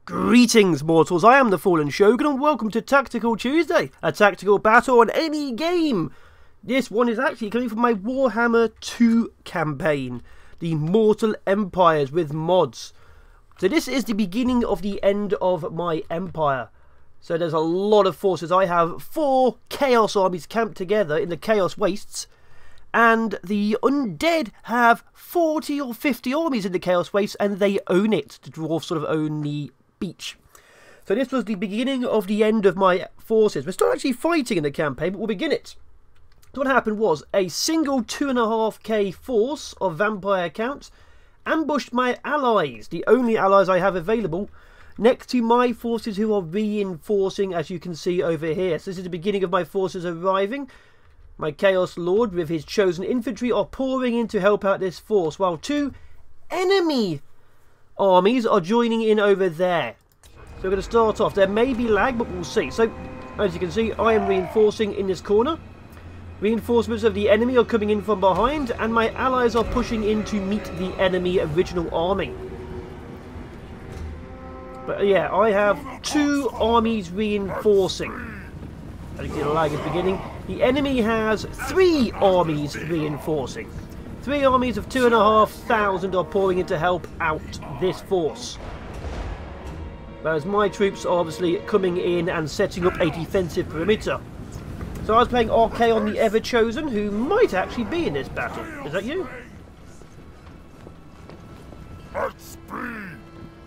Greetings, mortals. I am the Fallen Shogun, and welcome to Tactical Tuesday, a tactical battle on any game. This one is actually coming from my Warhammer 2 campaign, the Mortal Empires with mods. So this is the beginning of the end of my empire. So there's a lot of forces. I have 4 Chaos armies camped together in the Chaos Wastes, and the Undead have 40 or 50 armies in the Chaos Wastes, and they own it. The dwarves sort of own the beach. So this was the beginning of the end of my forces. We're still actually fighting in the campaign, but we'll begin it. So what happened was a single 2.5k force of vampire counts ambushed my allies, the only allies I have available, next to my forces who are reinforcing, as you can see over here. So this is the beginning of my forces arriving. My Chaos Lord with his chosen infantry are pouring in to help out this force, while 2 enemy armies are joining in over there. So we're going to start off. There may be lag, but we'll see. So, as you can see, I am reinforcing in this corner. Reinforcements of the enemy are coming in from behind, and my allies are pushing in to meet the enemy original army. But yeah, I have 2 armies reinforcing. As you can see, the lag is beginning. The enemy has 3 armies reinforcing. 3 armies of 2,500 are pouring in to help out this force. Whereas my troops are obviously coming in and setting up a defensive perimeter. So I was playing Archaon the Ever-Chosen, who might actually be in this battle. Is that you?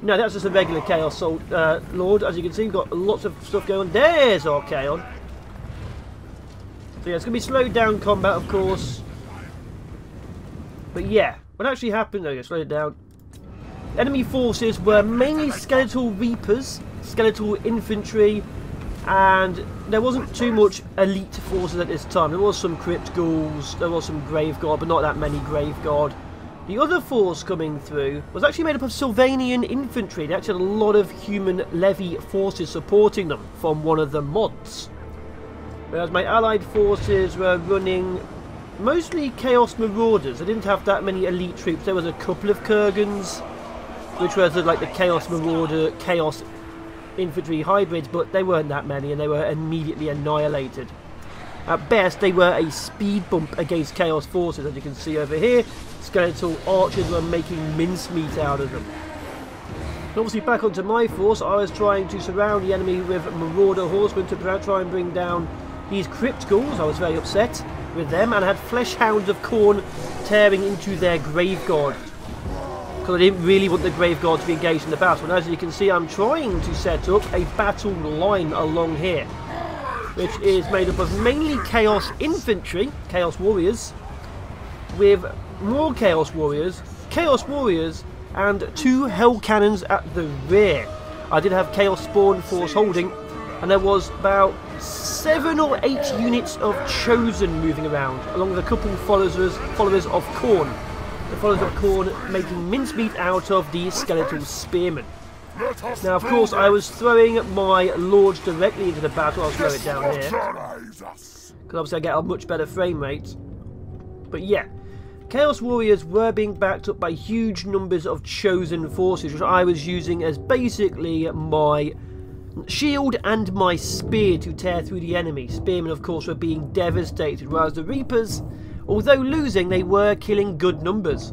No, that's just a regular Chaos Lord. As you can see, we've got lots of stuff going on. There's Archaon. So yeah, it's going to be slowed down combat, of course. But yeah, what actually happened, okay, slow it down. Enemy forces were mainly skeletal reapers, skeletal infantry, and there wasn't too much elite forces at this time. There was some crypt ghouls, there was some grave guard, but not that many grave guard. The other force coming through was actually made up of Sylvanian infantry. They actually had a lot of human levy forces supporting them from one of the mods. Whereas my allied forces were running mostly Chaos Marauders. They didn't have that many elite troops. There was a couple of Kurgans, which was like the Chaos Marauder, Chaos Infantry hybrids, but they weren't that many, and they were immediately annihilated. At best, they were a speed bump against Chaos forces, as you can see over here. Skeletal archers were making mincemeat out of them. Obviously, back onto my force, I was trying to surround the enemy with Marauder horsemen to try and bring down these crypt ghouls. I was very upset with them, and I had flesh hounds of Khorne tearing into their grave guard, because I didn't really want the grave guard to be engaged in the battle. And as you can see, I'm trying to set up a battle line along here, which is made up of mainly Chaos infantry, Chaos warriors, with more Chaos warriors, and 2 hell cannons at the rear. I did have Chaos spawn force holding, and there was about 7 or 8 units of Chosen moving around, along with a couple followers of Khorne. The followers of Khorne making mincemeat out of the skeletal spearmen. Now, of course, I was throwing my lords directly into the battle. I'll slow it down here, because obviously I get a much better frame rate. But yeah, Chaos Warriors were being backed up by huge numbers of Chosen forces, which I was using as basically my shield and my spear to tear through the enemy. Spearmen, of course, were being devastated, whereas the Reapers, although losing, they were killing good numbers.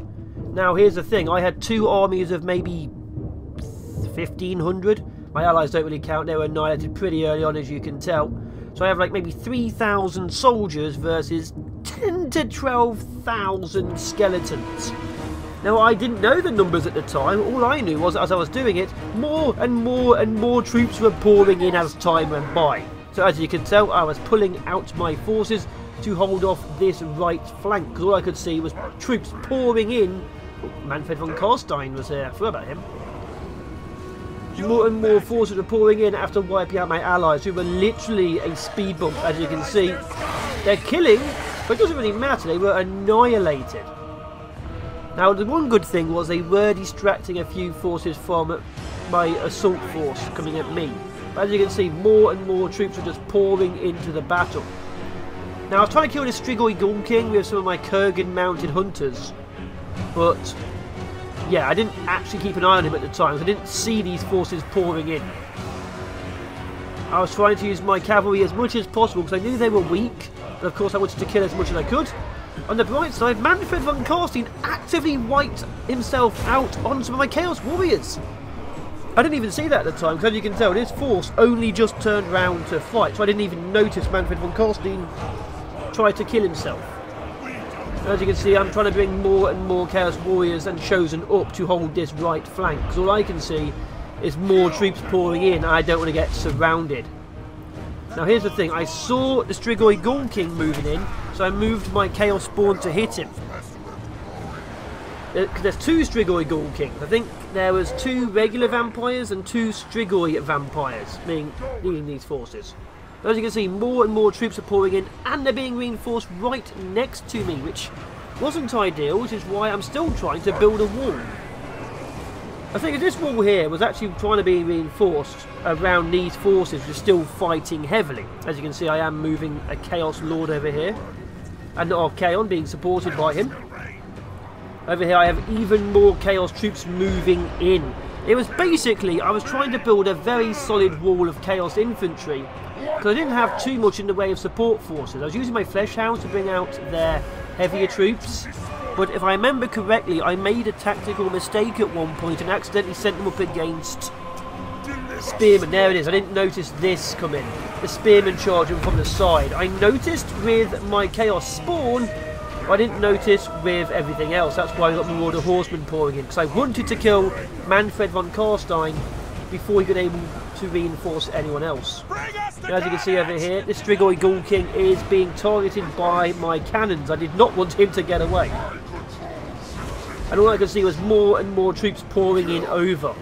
Now, here's the thing. I had 2 armies of maybe 1,500. My allies don't really count. They were annihilated pretty early on, as you can tell. So I have like maybe 3,000 soldiers versus 10 to 12,000 skeletons. Now, I didn't know the numbers at the time. All I knew was, as I was doing it, more and more troops were pouring in as time went by. So as you can tell, I was pulling out my forces to hold off this right flank, because all I could see was troops pouring in. Oh, Manfred von Karstein was there. I forgot about him. More and more forces were pouring in after wiping out my allies, who were literally a speed bump. As you can see, they're killing, but it doesn't really matter. They were annihilated. Now, the one good thing was they were distracting a few forces from my assault force coming at me. But as you can see, more and more troops were just pouring into the battle. Now, I was trying to kill this Strigoi Ghoul King with some of my Kurgan mounted hunters, but yeah, I didn't actually keep an eye on him at the time, so I didn't see these forces pouring in. I was trying to use my cavalry as much as possible because I knew they were weak, but of course I wanted to kill as much as I could. On the bright side, Manfred von Carstein actively wiped himself out on some of my Chaos Warriors. I didn't even see that at the time, because as you can tell, this force only just turned round to fight, so I didn't even notice Manfred von Carstein tried to kill himself. As you can see, I'm trying to bring more and more Chaos Warriors and Chosen up to hold this right flank, because all I can see is more troops pouring in, and I don't want to get surrounded. Now here's the thing, I saw the Strigoi Ghoul King moving in, so I moved my Chaos Spawn to hit him. There's 2 Strigoi Ghoul Kings. I think there was 2 regular vampires and 2 Strigoi vampires leading these forces. As you can see, more and more troops are pouring in, and they're being reinforced right next to me, which wasn't ideal, which is why I'm still trying to build a wall. I think this wall here was actually trying to be reinforced around these forces, which are still fighting heavily. As you can see, I am moving a Chaos Lord over here, and Archaon being supported by him. Over here I have even more Chaos troops moving in. It was basically, I was trying to build a very solid wall of Chaos infantry, because I didn't have too much in the way of support forces. I was using my Flesh Hounds to bring out their heavier troops. But if I remember correctly, I made a tactical mistake at one point and accidentally sent them up against Spearmen. There it is, I didn't notice this come in. The Spearmen charging from the side. I noticed with my Chaos Spawn, but I didn't notice with everything else. That's why I got Marauder Horsemen pouring in, because I wanted to kill Manfred von Carstein before he could be able to reinforce anyone else. Now, as you can see over here, this Strigoi Ghoul King is being targeted by my cannons. I did not want him to get away. And all I could see was more and more troops pouring in over.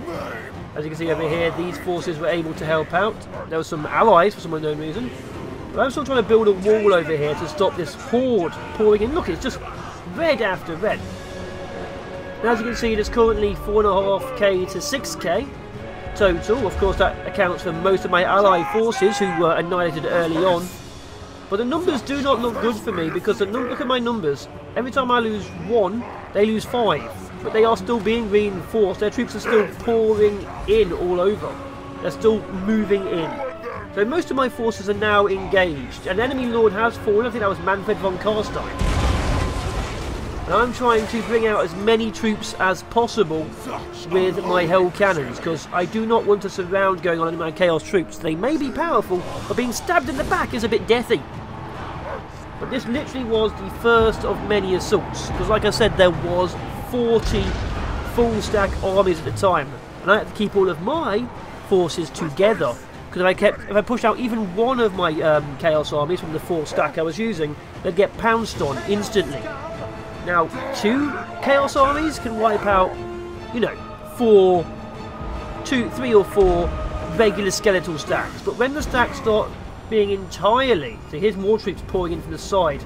As you can see over here, these forces were able to help out. There were some allies for some unknown reason. But I'm still trying to build a wall over here to stop this horde pouring in. Look, it's just red after red. And as you can see, there's currently 4.5k to 6k total. Of course, that accounts for most of my allied forces who were annihilated early on. But the numbers do not look good for me, because look at my numbers. Every time I lose 1, they lose 5. But they are still being reinforced. Their troops are still pouring in all over. They're still moving in. So most of my forces are now engaged. An enemy lord has fallen. I think that was Manfred von Carstein. And I'm trying to bring out as many troops as possible with my Hell Cannons, because I do not want a surround going on in my Chaos troops. They may be powerful, but being stabbed in the back is a bit deathy. But this literally was the first of many assaults, because like I said, there was 40 full stack armies at the time, and I had to keep all of my forces together, because if I pushed out even one of my Chaos armies from the 4 stack I was using, they'd get pounced on instantly. Now, 2 Chaos armies can wipe out, you know, 3 or 4 regular skeletal stacks, but when the stacks start being entirely, so here's more troops pouring in from the side.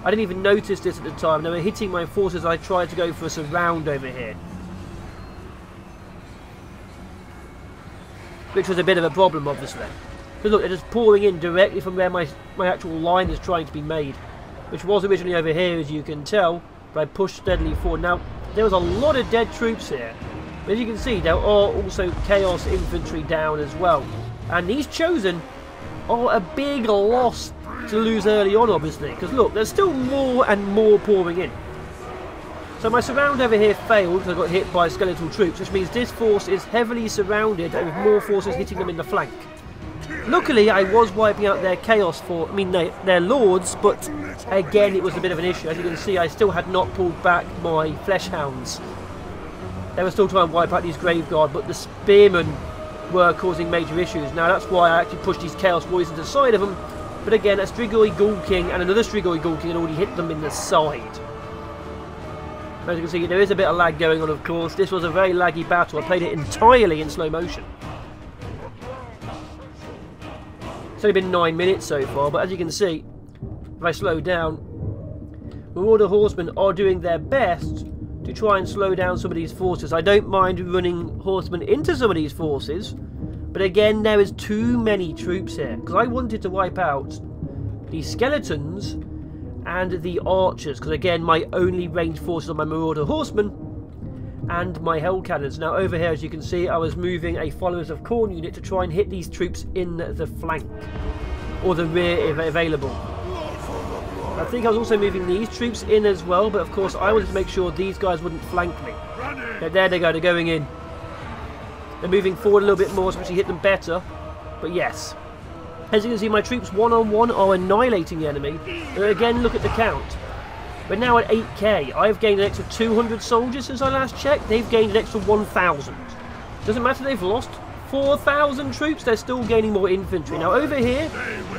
I didn't even notice this at the time. They were hitting my forces. I tried to go for a surround over here, which was a bit of a problem, obviously. Because look, they're just pouring in directly from where my actual line is trying to be made, which was originally over here, as you can tell, but I pushed steadily forward. Now, there was a lot of dead troops here, but as you can see, there are also Chaos infantry down as well. And these Chosen are a big loss to lose early on, obviously, because look, there's still more and more pouring in. So my surround over here failed because I got hit by skeletal troops, which means this force is heavily surrounded and with more forces hitting them in the flank. Luckily, I was wiping out their Chaos their lords, but again, it was a bit of an issue. As you can see, I still had not pulled back my Flesh Hounds. They were still trying to wipe out these Graveguard, but the Spearmen were causing major issues. Now, that's why I actually pushed these Chaos Warriors into the side of them. But again, a Strigoi Ghoul King and another Strigoi Ghoul King had already hit them in the side. As you can see, there is a bit of lag going on, of course. This was a very laggy battle. I played it entirely in slow motion. It's only been 9 minutes so far, but as you can see, if I slow down, Marauder Horsemen are doing their best to try and slow down some of these forces. I don't mind running Horsemen into some of these forces, but again, there is too many troops here, because I wanted to wipe out the Skeletons and the Archers, because again, my only ranged forces are my Marauder Horsemen, and my hell cannons. Now over here, as you can see, I was moving a Followers of Khorne unit to try and hit these troops in the flank, or the rear if available. I think I was also moving these troops in as well, but of course I wanted to make sure these guys wouldn't flank me. Okay, there they go, they're going in. They're moving forward a little bit more to actually hit them better, but yes. As you can see, my troops one-on-one are annihilating the enemy. And again, look at the count. We're now at 8k. I've gained an extra 200 soldiers since I last checked. They've gained an extra 1,000. Doesn't matter they've lost 4,000 troops, they're still gaining more infantry. Now over here,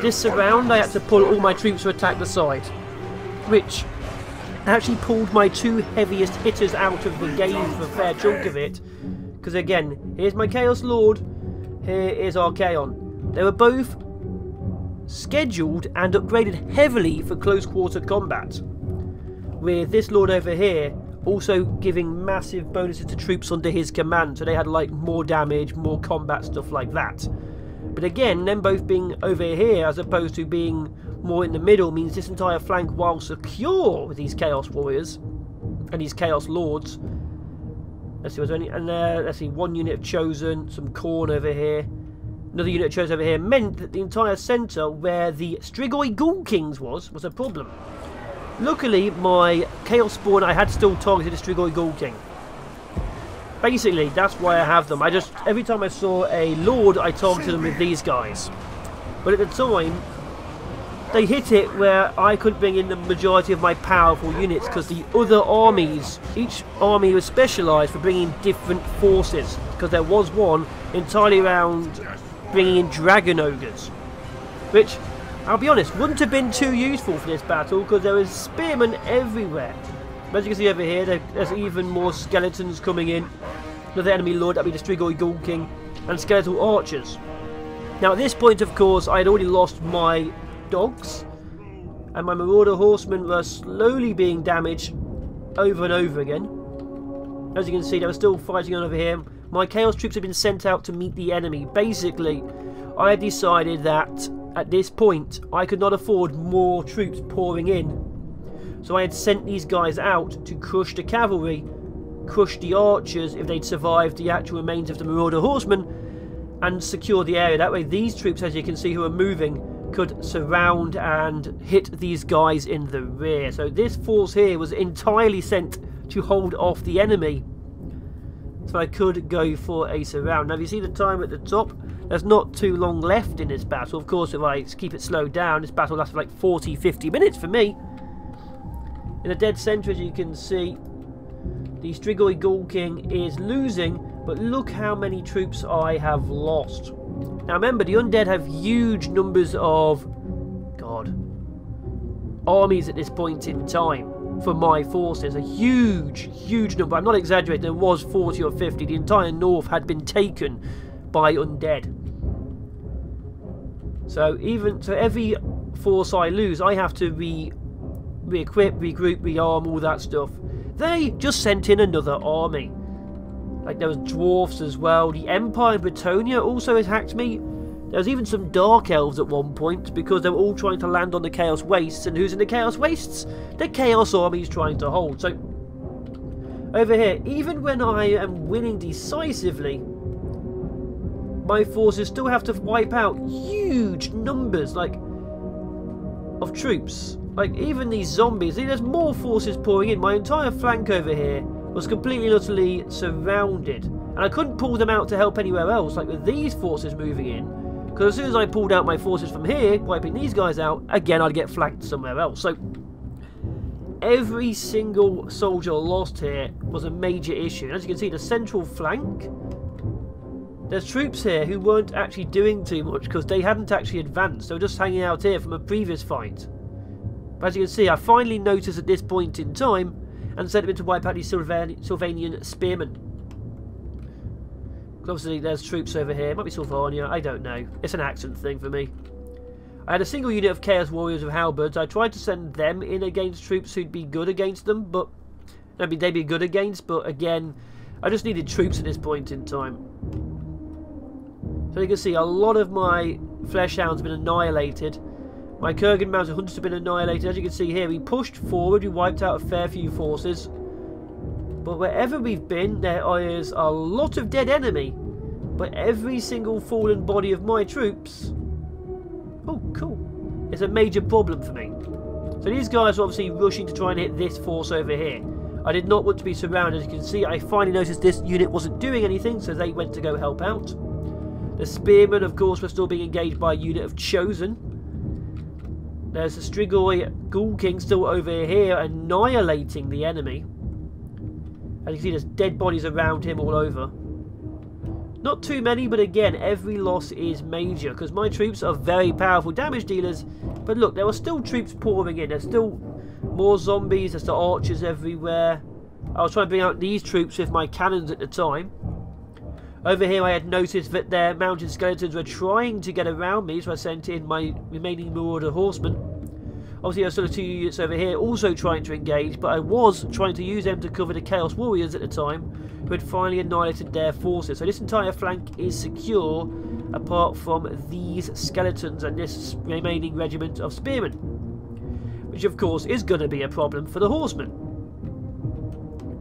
this surround, I had to pull all my troops to attack the side, which actually pulled my 2 heaviest hitters out of the game for a fair chunk of it. Because again, here's my Chaos Lord, here is Archaon. They were both scheduled and upgraded heavily for close quarter combat, with this Lord over here also giving massive bonuses to troops under his command, so they had like more damage, more combat, stuff like that. But again, them both being over here as opposed to being more in the middle means this entire flank, while secure with these Chaos Warriors and these Chaos Lords. Let's see, was there any, and let's see, 1 unit of Chosen, some Khorne over here, another unit of Chosen over here, meant that the entire centre where the Strigoi Ghoul Kings was a problem. Luckily, my Chaos Spawn, I had still targeted the Strigoi Ghoul King. Basically, that's why I have them. Every time I saw a Lord, I targeted them with these guys. But at the time, they hit it where I could bring in the majority of my powerful units, because the other armies, each army was specialised for bringing different forces, because there was one entirely around bringing in Dragon Ogres, which, I'll be honest, wouldn't have been too useful for this battle because there was spearmen everywhere. But as you can see over here, there's even more skeletons coming in. Another enemy lord, that'd be the Strigoi Ghoul King, and skeletal archers. Now at this point, of course, I had already lost my dogs, and my marauder horsemen were slowly being damaged over and over again. As you can see, they were still fighting on over here. My chaos troops had been sent out to meet the enemy. Basically, I had decided that at this point, I could not afford more troops pouring in. So I had sent these guys out to crush the cavalry, crush the archers if they'd survived the actual remains of the marauder horsemen, and secure the area. That way these troops, as you can see, who are moving, could surround and hit these guys in the rear. So this force here was entirely sent to hold off the enemy, so I could go for a surround. Now if you see the time at the top, there's not too long left in this battle. Of course, if I keep it slowed down, this battle lasts for like 40-50 minutes for me. In the dead centre, as you can see, the Strigoi Ghoul King is losing, but look how many troops I have lost. Now remember, the Undead have huge numbers of armies at this point in time for my forces. A huge number. I'm not exaggerating, there was 40 or 50. The entire north had been taken by Undead. So every force I lose, I have to re-equip, regroup, rearm, all that stuff. They just sent in another army. Like there was dwarfs as well. The Empire in Bretonia also attacked me. There was even some Dark Elves at one point because they were all trying to land on the Chaos Wastes. And who's in the Chaos Wastes? The Chaos Army's trying to hold. So over here, even when I am winning decisively, my forces still have to wipe out huge numbers of troops. Like even these zombies, there's more forces pouring in. My entire flank over here was completely and utterly surrounded, and I couldn't pull them out to help anywhere else, like with these forces moving in, because as soon as I pulled out my forces from here, wiping these guys out, again I'd get flanked somewhere else. So every single soldier lost here was a major issue. And as you can see, the central flank, there's troops here who weren't actually doing too much because they hadn't actually advanced. They were just hanging out here from a previous fight. But as you can see, I finally noticed at this point in time and sent him to wipe out these Sylvanian spearmen. Obviously, there's troops over here. It might be Sylvania, I don't know. It's an accent thing for me. I had a single unit of Chaos Warriors of Halberds. I tried to send them in against troops who'd be good against them, but I mean, they'd be good against, but again, I just needed troops at this point in time. So you can see a lot of my Flesh Hounds have been annihilated. My Kurgan Mounted Hunters have been annihilated. As you can see here, we pushed forward, we wiped out a fair few forces. But wherever we've been, there is a lot of dead enemy. But every single fallen body of my troops... Oh, cool. It's a major problem for me. So these guys are obviously rushing to try and hit this force over here. I did not want to be surrounded. As you can see, I finally noticed this unit wasn't doing anything, so they went to go help out. The spearmen, of course, were still being engaged by a unit of Chosen. There's the Strigoi Ghoul King still over here annihilating the enemy. As you can see, there's dead bodies around him all over. Not too many, but again, every loss is major because my troops are very powerful damage dealers. But look, there are still troops pouring in. There's still more zombies. There's still archers everywhere. I was trying to bring out these troops with my cannons at the time. Over here, I had noticed that their mounted skeletons were trying to get around me, so I sent in my remaining Marauder horsemen. Obviously, there are sort of 2 units over here also trying to engage, but I was trying to use them to cover the Chaos Warriors at the time, who had finally annihilated their forces. So this entire flank is secure, apart from these skeletons and this remaining regiment of spearmen, which of course is going to be a problem for the horsemen.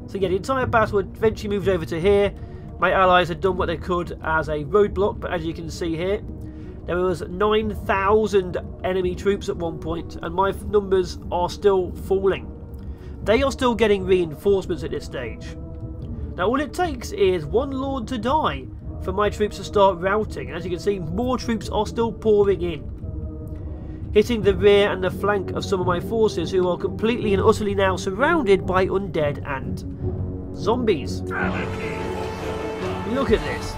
So yeah, the entire battle eventually moved over to here. My allies had done what they could as a roadblock, but as you can see here, there was 9,000 enemy troops at one point, and my numbers are still falling. They are still getting reinforcements at this stage. Now all it takes is one lord to die for my troops to start routing. As you can see, more troops are still pouring in, hitting the rear and the flank of some of my forces, who are completely and utterly now surrounded by undead and zombies. Look at this.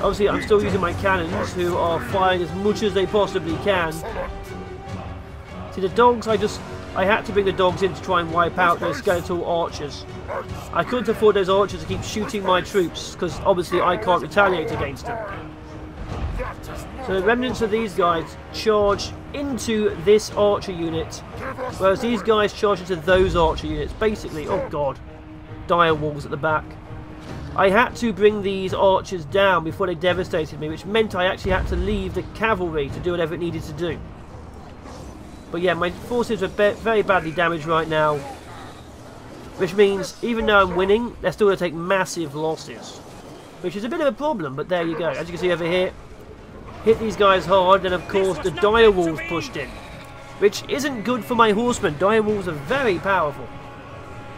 Obviously, I'm still using my cannons, who are firing as much as they possibly can. See, the dogs, I had to bring the dogs in to try and wipe out those skeletal archers. I couldn't afford those archers to keep shooting my troops, because obviously I can't retaliate against them. So the remnants of these guys charge into this archer unit, whereas these guys charge into those archer units. Basically, oh god, dire wolves at the back. I had to bring these archers down before they devastated me, which meant I actually had to leave the cavalry to do whatever it needed to do. But yeah, my forces are very badly damaged right now, which means even though I'm winning, they're still going to take massive losses, which is a bit of a problem, but there you go. As you can see over here, hit these guys hard, then of course the dire wolves pushed in, which isn't good for my horsemen. Dire wolves are very powerful.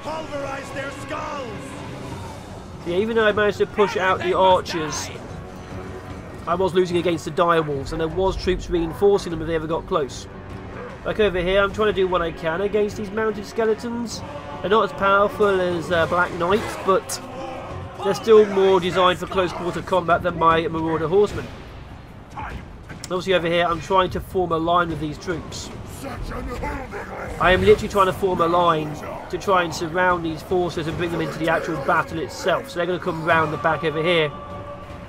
Pulverize their skulls! Yeah, even though I managed to push out the archers, I was losing against the dire wolves, and there was troops reinforcing them if they ever got close. Like over here, I'm trying to do what I can against these mounted skeletons. They're not as powerful as Black Knights, but they're still more designed for close quarter combat than my Marauder horsemen. Obviously over here, I'm trying to form a line with these troops. I am literally trying to form a line to try and surround these forces and bring them into the actual battle itself. So they're going to come round the back over here.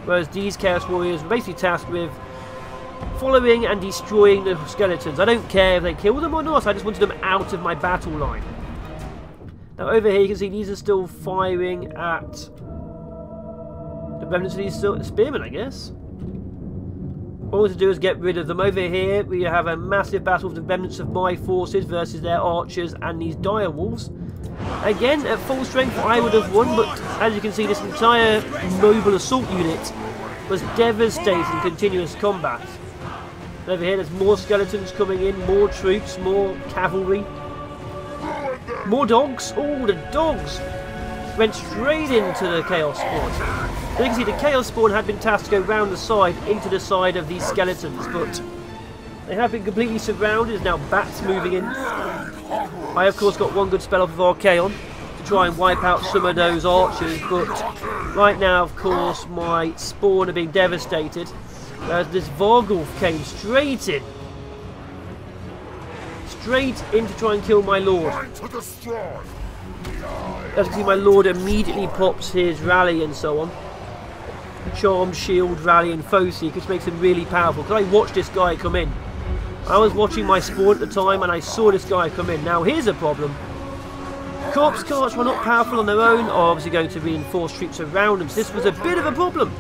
Whereas these Chaos Warriors are basically tasked with following and destroying the skeletons. I don't care if they kill them or not, I just wanted them out of my battle line. Now over here you can see these are still firing at the remnants of these spearmen, I guess. All we have to do is get rid of them. Over here we have a massive battle of the remnants of my forces versus their archers and these dire wolves. Again, at full strength I would have won, but as you can see, this entire mobile assault unit was devastating continuous combat. And over here there's more skeletons coming in, more troops, more cavalry, more dogs. Oh, the dogs went straight into the Chaos Spawn. As you can see, the Chaos Spawn had been tasked to go round the side into the side of these skeletons, but they have been completely surrounded. There's now bats moving in. I of course got one good spell off of Archaon to try and wipe out some of those archers, but right now of course my spawn are being devastated, whereas this Vargulf came straight in to try and kill my lord. As you can see, my lord immediately pops his rally and so on. Charm, shield, rally and foe seek, which makes him really powerful. Because I watched this guy come in. I was watching my spawn at the time and I saw this guy come in. Now here's a problem. Corpse carts, while not powerful on their own, are obviously going to reinforce troops around them. So this was a bit of a problem.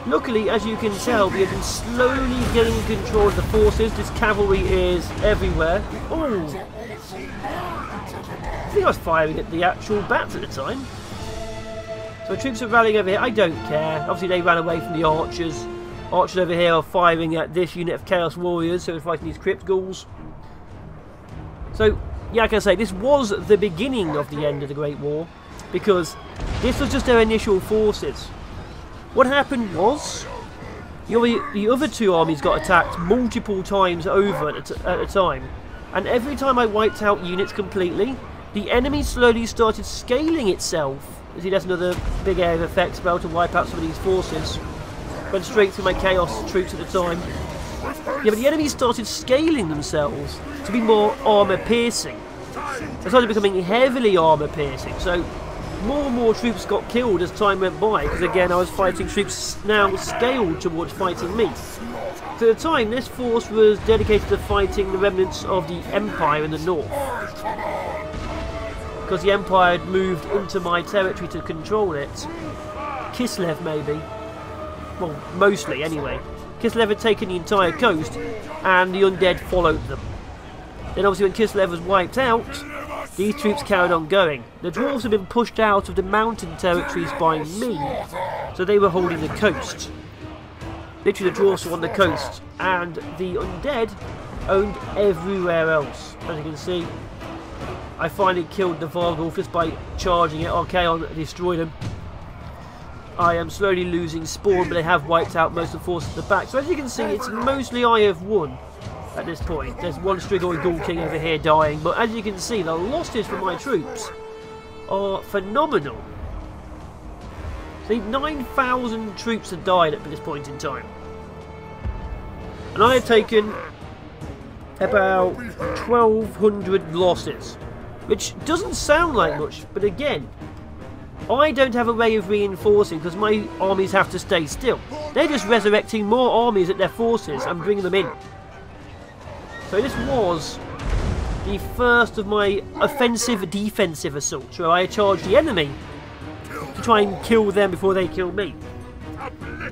Luckily, as you can tell, we have been slowly gaining control of the forces. This cavalry is everywhere. Oh! think I was firing at the actual bats at the time. So troops are rallying over here. I don't care. Obviously they ran away from the archers. Archers over here are firing at this unit of Chaos Warriors, so we're fighting these Crypt Ghouls. So, yeah, like I say, this was the beginning of the end of the Great War, because this was just their initial forces. What happened was, the other two armies got attacked multiple times over at a time, and every time I wiped out units completely, the enemy slowly started scaling itself. You see, that's another big area of effect spell to wipe out some of these forces. Went straight through my Chaos troops at the time. Yeah, but the enemy started scaling themselves to be more armour-piercing. They started becoming heavily armour-piercing, so more and more troops got killed as time went by, because again I was fighting troops now scaled towards fighting me. So at the time, this force was dedicated to fighting the remnants of the Empire in the north. Because the Empire had moved into my territory to control it. Kislev, maybe. Well, mostly, anyway. Kislev had taken the entire coast, and the Undead followed them. Then obviously when Kislev was wiped out, these troops carried on going. The dwarves had been pushed out of the mountain territories by me, so they were holding the coast. Literally the dwarves were on the coast, and the Undead owned everywhere else. As you can see, I finally killed the Varghulf just by charging it. Archaon destroyed him. I am slowly losing spawn, but they have wiped out most of the forces at the back. So as you can see, it's mostly I have won at this point. There's one Strigoi Ghoul King over here dying, but as you can see, the losses for my troops are phenomenal. See, 9,000 troops have died at this point in time. And I have taken about 1,200 losses, which doesn't sound like much, but again, I don't have a way of reinforcing because my armies have to stay still. They're just resurrecting more armies at their forces and bringing them in. So this was the first of my offensive-defensive assaults, where I charged the enemy to try and kill them before they kill me.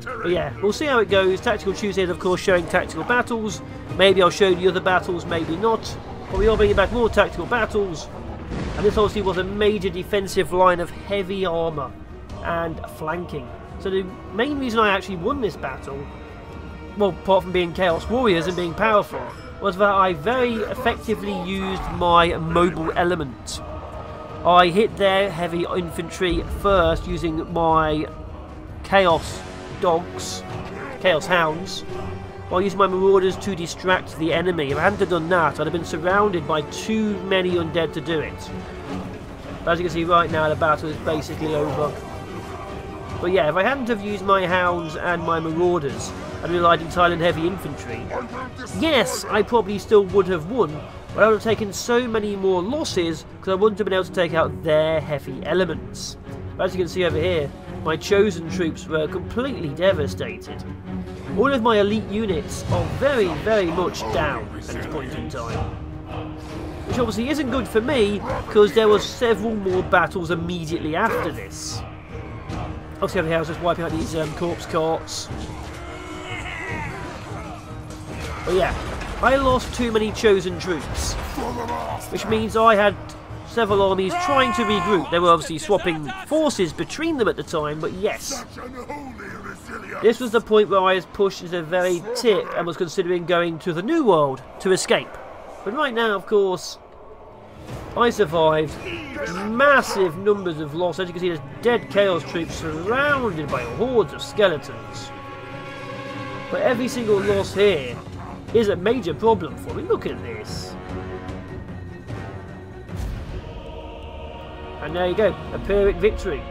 But yeah, we'll see how it goes. Tactical Tuesday is of course showing tactical battles. Maybe I'll show the other battles, maybe not. But we are bringing back more tactical battles. And this obviously was a major defensive line of heavy armour and flanking. So the main reason I actually won this battle, well, apart from being Chaos Warriors and being powerful, was that I very effectively used my mobile element. I hit their heavy infantry first using my Chaos Dogs, Chaos Hounds, while using my Marauders to distract the enemy. If I hadn't have done that, I'd have been surrounded by too many Undead to do it. But as you can see right now, the battle is basically over. But yeah, if I hadn't have used my Hounds and my Marauders and relied entirely on heavy infantry, yes, I probably still would have won, but I would have taken so many more losses because I wouldn't have been able to take out their heavy elements. But as you can see over here, my chosen troops were completely devastated. All of my elite units are very, very much down at this point in time. Which obviously isn't good for me, because there was several more battles immediately after this. Obviously over here I was just wiping out these corpse carts. But yeah, I lost too many chosen troops. Which means I had several armies trying to regroup. They were obviously swapping forces between them at the time, but yes. This was the point where I was pushed to the very tip and was considering going to the New World to escape. But right now, of course, I survived. Massive numbers of loss. As you can see, there's dead Chaos troops surrounded by hordes of skeletons. But every single loss here is a major problem for me. Look at this. And there you go, a Pyrrhic victory.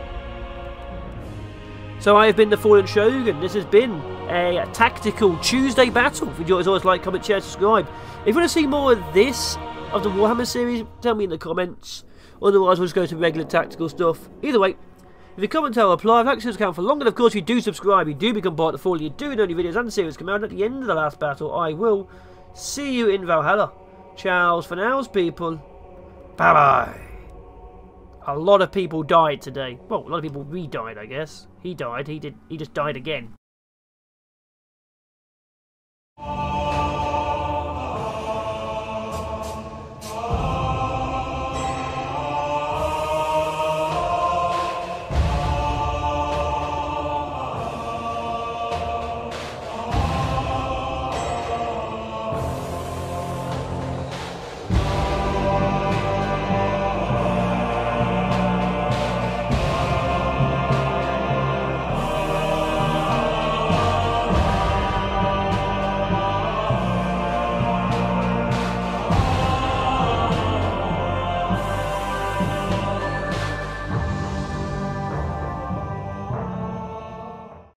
So I have been the Fallen Shogun. This has been a tactical Tuesday battle. If you enjoy, as always, like, comment, share, subscribe. If you want to see more of this, of the Warhammer series, tell me in the comments. Otherwise, we'll just go to regular tactical stuff. Either way, if you comment, I'll reply. If you like this account for longer, and of course, you do subscribe, you do become part of the Fallen, you do know new videos and series come out. At the end of the last battle, I will see you in Valhalla. Ciao for now, people. Bye-bye. A lot of people died today. Well, a lot of people re-died, I guess. He died. He just died again.